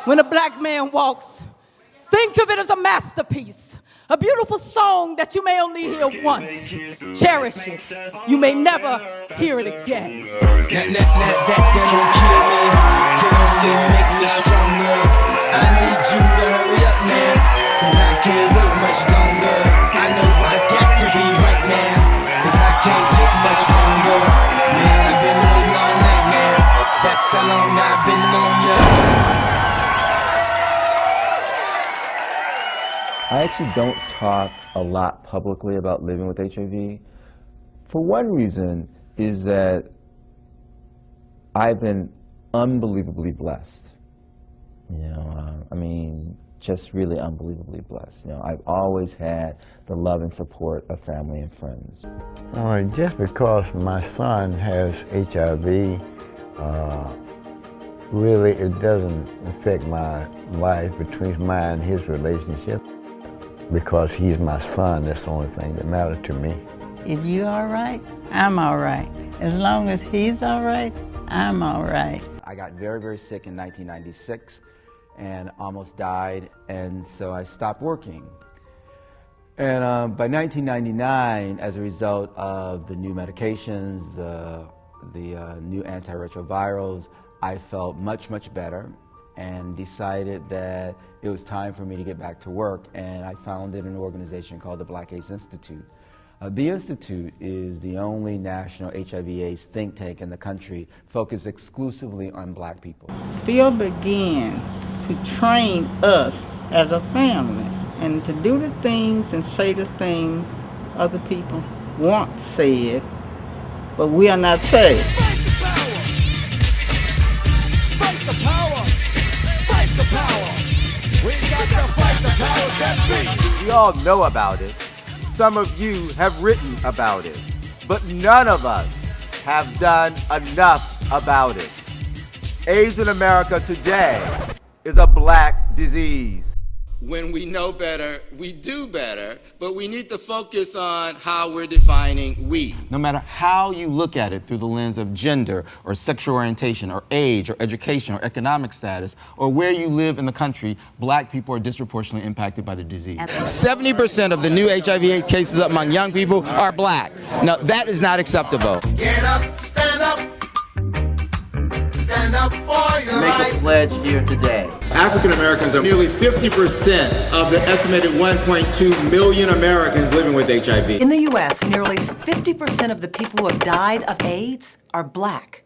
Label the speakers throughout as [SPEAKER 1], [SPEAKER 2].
[SPEAKER 1] When a black man walks, think of it as a masterpiece, a beautiful song that you may only hear once. Cherish it. You may never hear it again.
[SPEAKER 2] That don't kill me, can only make me stronger. I need you to hurry up now, cause I can't wait much longer. I know I got to be right now, cause I can't get much longer. Man, I've been waiting all night now, that's how long I've been on ya.
[SPEAKER 3] I actually don't talk a lot publicly about living with HIV. For one reason is that I've been unbelievably blessed. I mean, just really unbelievably blessed. I've always had the love and support of family and friends.
[SPEAKER 4] Just because my son has HIV, really it doesn't affect my life between mine and his relationship. Because he's my son, that's the only thing that matters to me.
[SPEAKER 5] If you're all right, I'm all right. As long as he's all right, I'm all right.
[SPEAKER 6] I got very, very sick in 1996 and almost died, and so I stopped working. And by 1999, as a result of the new medications, the new antiretrovirals, I felt much, much better and decided that it was time for me to get back to work, and I founded an organization called the Black AIDS Institute. The Institute is the only national HIV/AIDS think tank in the country focused exclusively on black people.
[SPEAKER 5] Phil began to train us as a family and to do the things and say the things other people want said, but we are not saved.
[SPEAKER 7] We all know about it. Some of you have written about it, but none of us have done enough about it. AIDS in America today is a black disease.
[SPEAKER 2] When we know better, we do better, but we need to focus on how we're defining we.
[SPEAKER 6] No matter how you look at it through the lens of gender or sexual orientation or age or education or economic status or where you live in the country, black people are disproportionately impacted by the disease.
[SPEAKER 2] 70% of the new HIV/AIDS cases among young people are black. Now, that is not acceptable.
[SPEAKER 7] Get up, stand up. Stand up for your
[SPEAKER 6] Make a pledge here today.
[SPEAKER 8] African Americans are nearly 50% of the estimated 1.2 million Americans living with HIV.
[SPEAKER 9] In the U.S., nearly 50% of the people who have died of AIDS are black.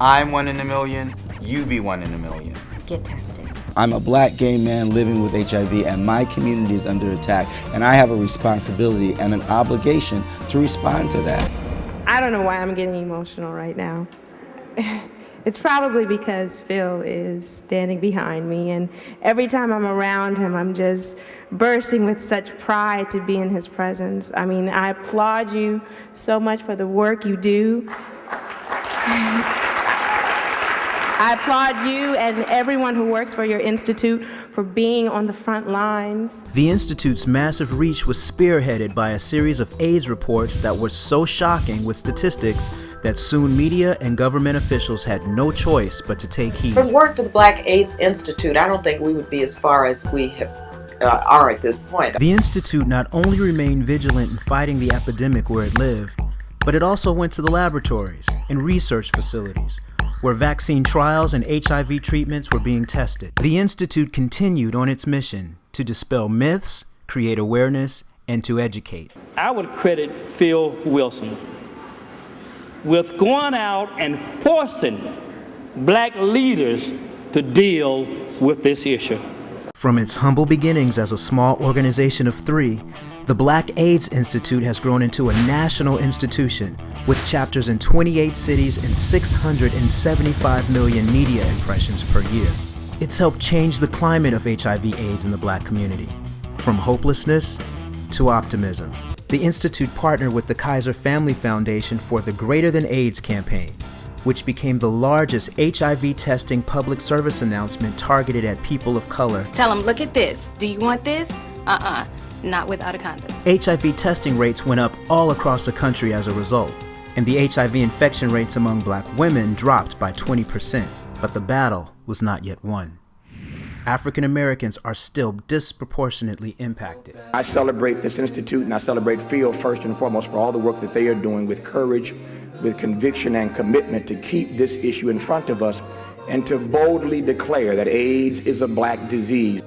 [SPEAKER 6] I'm 1 in a million, you be 1 in a million.
[SPEAKER 9] Get tested.
[SPEAKER 10] I'm a black gay man living with HIV, and my community is under attack, and I have a responsibility and an obligation to respond to that.
[SPEAKER 11] I don't know why I'm getting emotional right now. It's probably because Phil is standing behind me, and every time I'm around him, I'm just bursting with such pride to be in his presence. I mean, I applaud you so much for the work you do. I applaud you and everyone who works for your institute for being on the front lines.
[SPEAKER 12] The Institute's massive reach was spearheaded by a series of AIDS reports that were so shocking with statistics that soon media and government officials had no choice but to take heed.
[SPEAKER 13] From work for the Black AIDS Institute, I don't think we would be as far as we are at this point.
[SPEAKER 12] The Institute not only remained vigilant in fighting the epidemic where it lived, but it also went to the laboratories and research facilities where vaccine trials and HIV treatments were being tested. The Institute continued on its mission to dispel myths, create awareness, and to educate.
[SPEAKER 14] I would credit Phil Wilson with going out and forcing black leaders to deal with this issue.
[SPEAKER 12] From its humble beginnings as a small organization of 3, the Black AIDS Institute has grown into a national institution with chapters in 28 cities and 675 million media impressions per year. It's helped change the climate of HIV/AIDS in the black community, from hopelessness to optimism. The Institute partnered with the Kaiser Family Foundation for the Greater Than AIDS campaign, which became the largest HIV testing public service announcement targeted at people of color.
[SPEAKER 15] Tell them, look at this. Do you want this? Not without a condom.
[SPEAKER 12] HIV testing rates went up all across the country as a result. and the HIV infection rates among black women dropped by 20%, but the battle was not yet won. African Americans are still disproportionately impacted.
[SPEAKER 16] I celebrate this institute and I celebrate Phil first and foremost for all the work that they are doing with courage, with conviction and commitment to keep this issue in front of us and to boldly declare that AIDS is a black disease.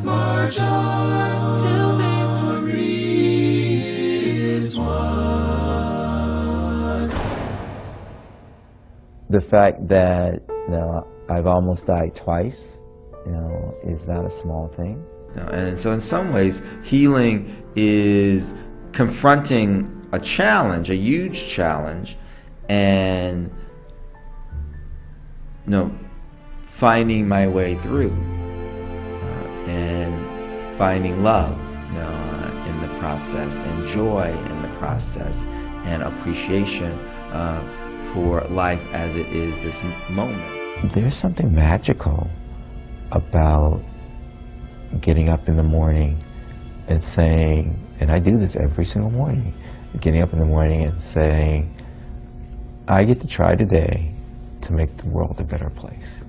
[SPEAKER 2] March on till victory is won.
[SPEAKER 3] The fact that I've almost died twice, is not a small thing. And so in some ways, healing is confronting a challenge, a huge challenge, and finding my way through and finding love in the process, and joy in the process, and appreciation for life as it is this moment. There's something magical about getting up in the morning and saying, and I do this every single morning, getting up in the morning and saying, I get to try today to make the world a better place.